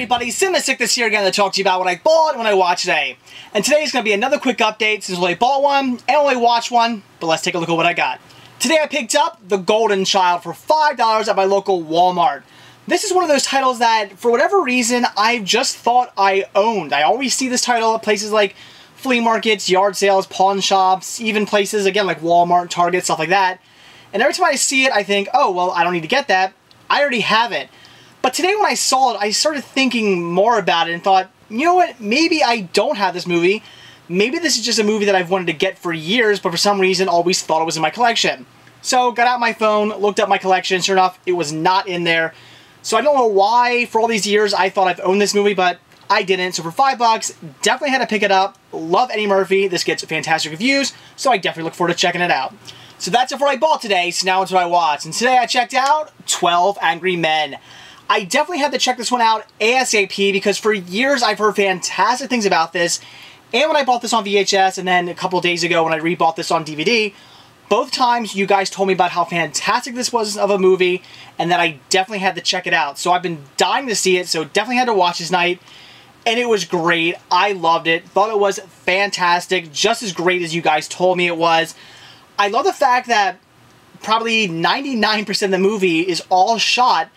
everybody, Sick this here again to talk to you about what I bought and what I watched today. And today is going to be another quick update since I only bought one and only watched one, but let's take a look at what I got. Today I picked up The Golden Child for $5 at my local Walmart. This is one of those titles that, for whatever reason, I've just thought I owned. I always see this title at places like flea markets, yard sales, pawn shops, even places, again, like Walmart, Target, stuff like that. And every time I see it, I think, oh, well, I don't need to get that. I already have it. But today when I saw it, I started thinking more about it and thought, you know what, maybe I don't have this movie. Maybe this is just a movie that I've wanted to get for years, but for some reason always thought it was in my collection. So, got out my phone, looked up my collection, sure enough, it was not in there. So I don't know why, for all these years, I thought I've owned this movie, but I didn't. So for $5, definitely had to pick it up. Love Eddie Murphy. This gets fantastic reviews, so I definitely look forward to checking it out. So that's it for what I bought today, so now it's what I watched. And today I checked out 12 Angry Men. I definitely had to check this one out ASAP because for years I've heard fantastic things about this. And when I bought this on VHS and then a couple days ago when I rebought this on DVD, both times you guys told me about how fantastic this was of a movie and that I definitely had to check it out. So I've been dying to see it, so definitely had to watch this night. And it was great. I loved it. Thought it was fantastic. Just as great as you guys told me it was. I love the fact that probably 99% of the movie is all shot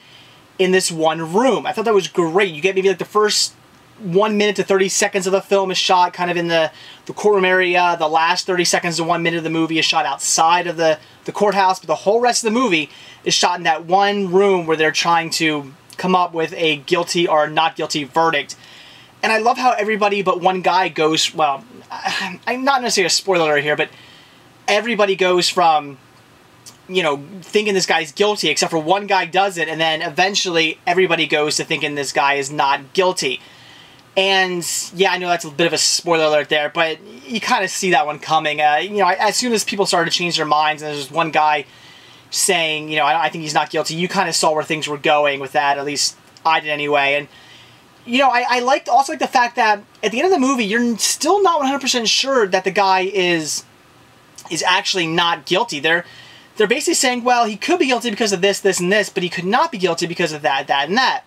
in this one room. I thought that was great. You get maybe like the first 1 minute to 30 seconds of the film is shot kind of in the courtroom area. The last 30 seconds to 1 minute of the movie is shot outside of the courthouse. But the whole rest of the movie is shot in that one room where they're trying to come up with a guilty or not guilty verdict. And I love how everybody but one guy goes, well, I'm not necessarily a spoiler alert here, but everybody goes from, you know, thinking this guy's guilty, except for one guy does it, and then eventually everybody goes to thinking this guy is not guilty. And yeah, I know that's a bit of a spoiler alert there, but you kind of see that one coming. You know, as soon as people started to change their minds, and there's one guy saying, you know, I think he's not guilty, you kind of saw where things were going with that. At least I did anyway. And you know, I also like the fact that at the end of the movie, you're still not 100% sure that the guy is actually not guilty. They're basically saying, well, he could be guilty because of this, this, and this, but he could not be guilty because of that, that, and that.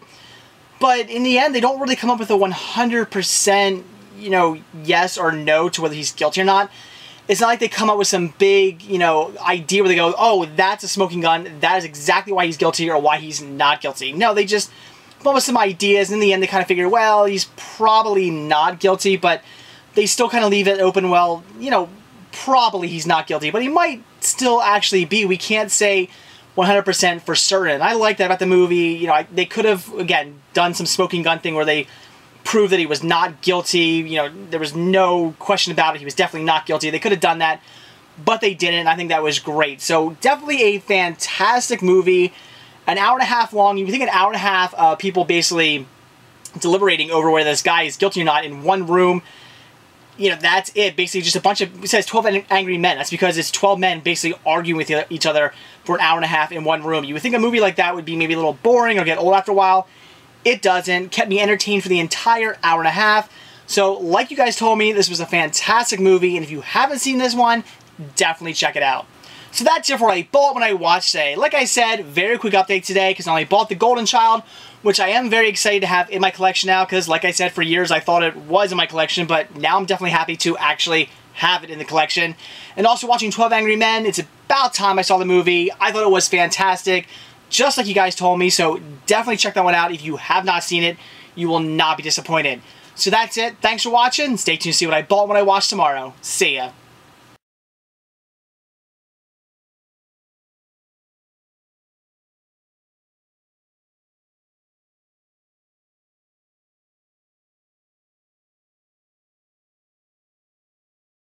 But in the end, they don't really come up with a 100%, you know, yes or no to whether he's guilty or not. It's not like they come up with some big, you know, idea where they go, oh, that's a smoking gun, that is exactly why he's guilty or why he's not guilty. No, they just come up with some ideas, and in the end, they kind of figure, well, he's probably not guilty, but they still kind of leave it open, well, you know, probably he's not guilty, but he might still actually be. We can't say 100% for certain. I like that about the movie. You know, they could have, again, done some smoking gun thing where they proved that he was not guilty. You know, there was no question about it. He was definitely not guilty. They could have done that, but they didn't. I think that was great. So definitely a fantastic movie. An hour and a half long. You think an hour and a half of people basically deliberating over whether this guy is guilty or not in one room. You know, that's it. Basically just a bunch of, it says 12 angry men. That's because it's 12 men basically arguing with each other for an hour and a half in one room. You would think a movie like that would be maybe a little boring or get old after a while. It doesn't. Kept me entertained for the entire hour and a half. So, like you guys told me, this was a fantastic movie, and if you haven't seen this one, definitely check it out. So that's it for what I bought when I watched today. Like I said, very quick update today, because I only bought The Golden Child, which I am very excited to have in my collection now, because like I said, for years I thought it was in my collection, but now I'm definitely happy to actually have it in the collection. And also watching 12 Angry Men, it's about time I saw the movie. I thought it was fantastic, just like you guys told me, so definitely check that one out. If you have not seen it, you will not be disappointed. So that's it. Thanks for watching. Stay tuned to see what I bought when I watch tomorrow. See ya.